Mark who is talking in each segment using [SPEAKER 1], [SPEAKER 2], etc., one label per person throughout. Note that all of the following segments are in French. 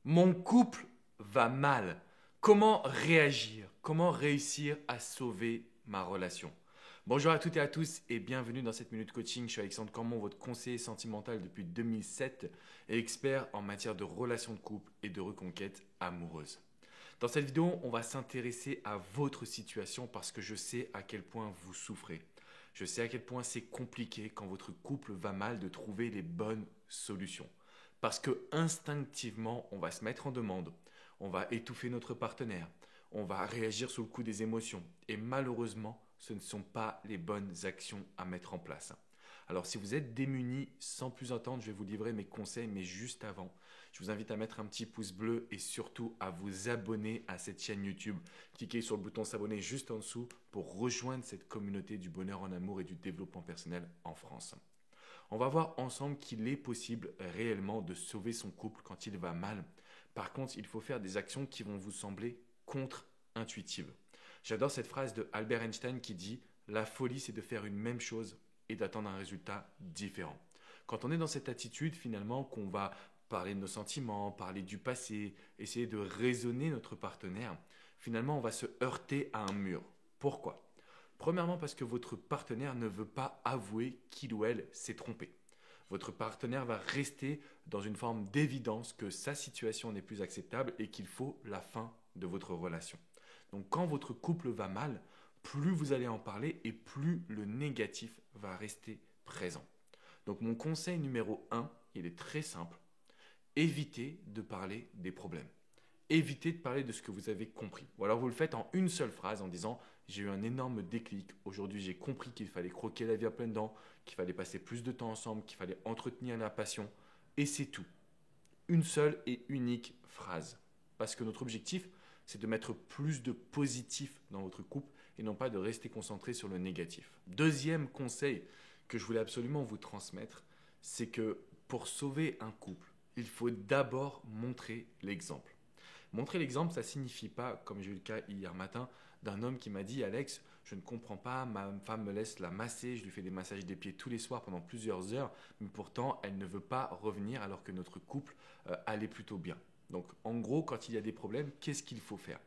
[SPEAKER 1] Mon couple va mal. Comment réagir? Comment réussir à sauver ma relation? Bonjour à toutes et à tous et bienvenue dans cette minute coaching. Je suis Alexandre Camon, votre conseiller sentimental depuis 2007 et expert en matière de relations de couple et de reconquête amoureuse. Dans cette vidéo, on va s'intéresser à votre situation parce que je sais à quel point vous souffrez. Je sais à quel point c'est compliqué quand votre couple va mal de trouver les bonnes solutions. Parce que instinctivement, on va se mettre en demande, on va étouffer notre partenaire, on va réagir sous le coup des émotions. Et malheureusement, ce ne sont pas les bonnes actions à mettre en place. Alors si vous êtes démuni, sans plus attendre, je vais vous livrer mes conseils, mais juste avant, je vous invite à mettre un petit pouce bleu et surtout à vous abonner à cette chaîne YouTube. Cliquez sur le bouton s'abonner juste en dessous pour rejoindre cette communauté du bonheur en amour et du développement personnel en France. On va voir ensemble qu'il est possible réellement de sauver son couple quand il va mal. Par contre, il faut faire des actions qui vont vous sembler contre-intuitives. J'adore cette phrase de Albert Einstein qui dit « La folie, c'est de faire une même chose et d'attendre un résultat différent ». Quand on est dans cette attitude, finalement, qu'on va parler de nos sentiments, parler du passé, essayer de raisonner notre partenaire, finalement, on va se heurter à un mur. Pourquoi ? Premièrement, parce que votre partenaire ne veut pas avouer qu'il ou elle s'est trompé. Votre partenaire va rester dans une forme d'évidence que sa situation n'est plus acceptable et qu'il faut la fin de votre relation. Donc quand votre couple va mal, plus vous allez en parler et plus le négatif va rester présent. Donc mon conseil numéro 1, il est très simple. Évitez de parler des problèmes. Évitez de parler de ce que vous avez compris. Ou alors vous le faites en une seule phrase en disant « J'ai eu un énorme déclic. Aujourd'hui, j'ai compris qu'il fallait croquer la vie à pleines dents, qu'il fallait passer plus de temps ensemble, qu'il fallait entretenir la passion. » Et c'est tout. Une seule et unique phrase. Parce que notre objectif, c'est de mettre plus de positif dans votre couple et non pas de rester concentré sur le négatif. Deuxième conseil que je voulais absolument vous transmettre, c'est que pour sauver un couple, il faut d'abord montrer l'exemple. Montrer l'exemple, ça ne signifie pas, comme j'ai eu le cas hier matin, d'un homme qui m'a dit « Alex, je ne comprends pas, ma femme me laisse la masser, je lui fais des massages des pieds tous les soirs pendant plusieurs heures, mais pourtant elle ne veut pas revenir alors que notre couple allait plutôt bien. » Donc en gros, quand il y a des problèmes, qu'est-ce qu'il faut faire?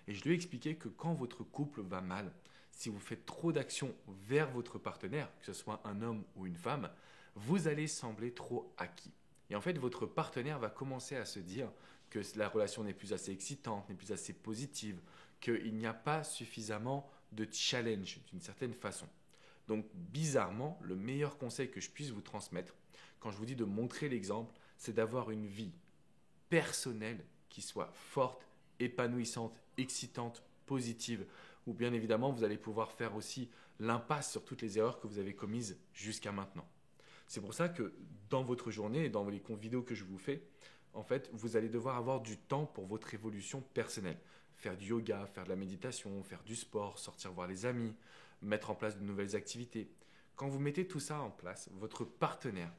[SPEAKER 1] Et je lui ai expliqué que quand votre couple va mal, si vous faites trop d'actions vers votre partenaire, que ce soit un homme ou une femme, vous allez sembler trop acquis. Et en fait, votre partenaire va commencer à se dire que la relation n'est plus assez excitante, n'est plus assez positive, qu'il n'y a pas suffisamment de challenge d'une certaine façon. Donc bizarrement, le meilleur conseil que je puisse vous transmettre, quand je vous dis de montrer l'exemple, c'est d'avoir une vie personnelle qui soit forte, épanouissante, excitante, positive, où bien évidemment vous allez pouvoir faire aussi l'impasse sur toutes les erreurs que vous avez commises jusqu'à maintenant. C'est pour ça que dans votre journée et dans les vidéos que je vous fais, en fait, vous allez devoir avoir du temps pour votre évolution personnelle. Faire du yoga, faire de la méditation, faire du sport, sortir voir les amis, mettre en place de nouvelles activités. Quand vous mettez tout ça en place, votre partenaire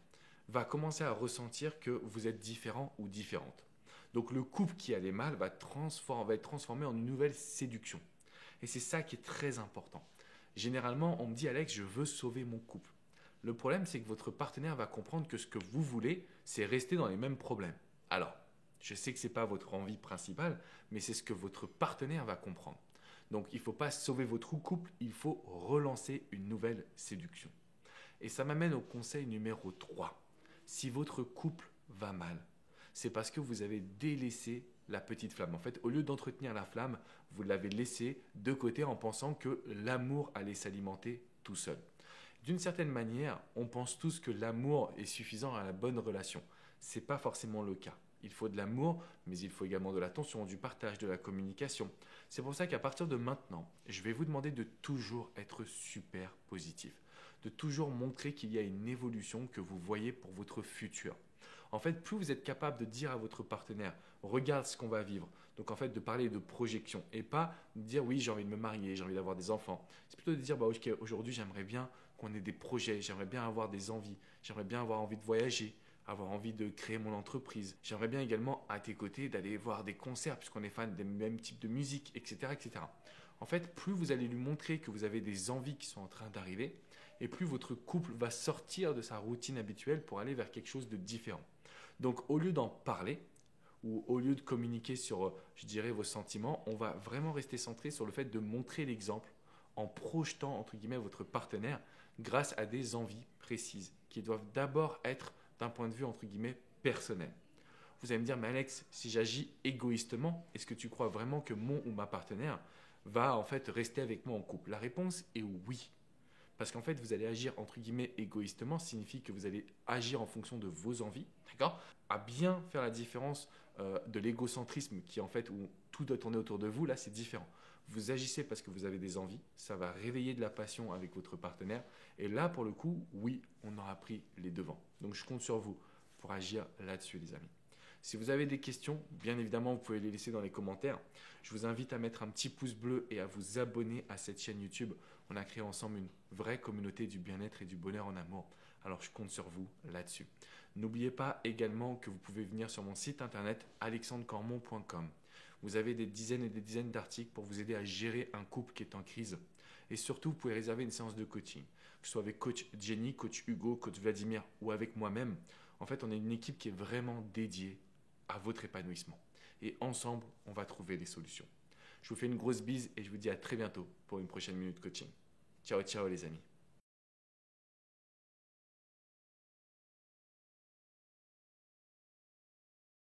[SPEAKER 1] va commencer à ressentir que vous êtes différent ou différente. Donc le couple qui allait mal va être transformé en une nouvelle séduction. Et c'est ça qui est très important. Généralement, on me dit « Alex, je veux sauver mon couple ». Le problème, c'est que votre partenaire va comprendre que ce que vous voulez, c'est rester dans les mêmes problèmes. Alors, je sais que ce n'est pas votre envie principale, mais c'est ce que votre partenaire va comprendre. Donc, il ne faut pas sauver votre couple, il faut relancer une nouvelle séduction. Et ça m'amène au conseil numéro 3. Si votre couple va mal, c'est parce que vous avez délaissé la petite flamme. En fait, au lieu d'entretenir la flamme, vous l'avez laissée de côté en pensant que l'amour allait s'alimenter tout seul. D'une certaine manière, on pense tous que l'amour est suffisant à la bonne relation. Ce n'est pas forcément le cas. Il faut de l'amour, mais il faut également de l'attention, du partage, de la communication. C'est pour ça qu'à partir de maintenant, je vais vous demander de toujours être super positif, de toujours montrer qu'il y a une évolution que vous voyez pour votre futur. En fait, plus vous êtes capable de dire à votre partenaire, regarde ce qu'on va vivre. Donc en fait, de parler de projection et pas de dire oui, j'ai envie de me marier, j'ai envie d'avoir des enfants. C'est plutôt de dire bah, ok, aujourd'hui, j'aimerais bien qu'on ait des projets, j'aimerais bien avoir des envies, j'aimerais bien avoir envie de voyager, avoir envie de créer mon entreprise. J'aimerais bien également à tes côtés d'aller voir des concerts puisqu'on est fan des mêmes types de musique, etc., etc. En fait, plus vous allez lui montrer que vous avez des envies qui sont en train d'arriver, et plus votre couple va sortir de sa routine habituelle pour aller vers quelque chose de différent. Donc, au lieu d'en parler, où au lieu de communiquer sur, je dirais, vos sentiments, on va vraiment rester centré sur le fait de montrer l'exemple en projetant, entre guillemets, votre partenaire grâce à des envies précises qui doivent d'abord être d'un point de vue, entre guillemets, personnel. Vous allez me dire, mais Alex, si j'agis égoïstement, est-ce que tu crois vraiment que mon ou ma partenaire va en fait rester avec moi en couple? La réponse est oui. Parce qu'en fait, vous allez agir entre guillemets égoïstement, signifie que vous allez agir en fonction de vos envies, d'accord? À bien faire la différence de l'égocentrisme qui en fait où tout doit tourner autour de vous, là c'est différent. Vous agissez parce que vous avez des envies, ça va réveiller de la passion avec votre partenaire et là pour le coup, oui, on aura pris les devants. Donc je compte sur vous pour agir là-dessus les amis. Si vous avez des questions, bien évidemment, vous pouvez les laisser dans les commentaires. Je vous invite à mettre un petit pouce bleu et à vous abonner à cette chaîne YouTube. On a créé ensemble une vraie communauté du bien-être et du bonheur en amour. Alors je compte sur vous là-dessus. N'oubliez pas également que vous pouvez venir sur mon site internet alexandrecormon.com. Vous avez des dizaines et des dizaines d'articles pour vous aider à gérer un couple qui est en crise. Et surtout, vous pouvez réserver une séance de coaching, que ce soit avec coach Jenny, coach Hugo, coach Vladimir ou avec moi-même. En fait, on est une équipe qui est vraiment dédiée à votre épanouissement. Et ensemble, on va trouver des solutions. Je vous fais une grosse bise et je vous dis à très bientôt pour une prochaine minute coaching. Ciao, ciao les amis.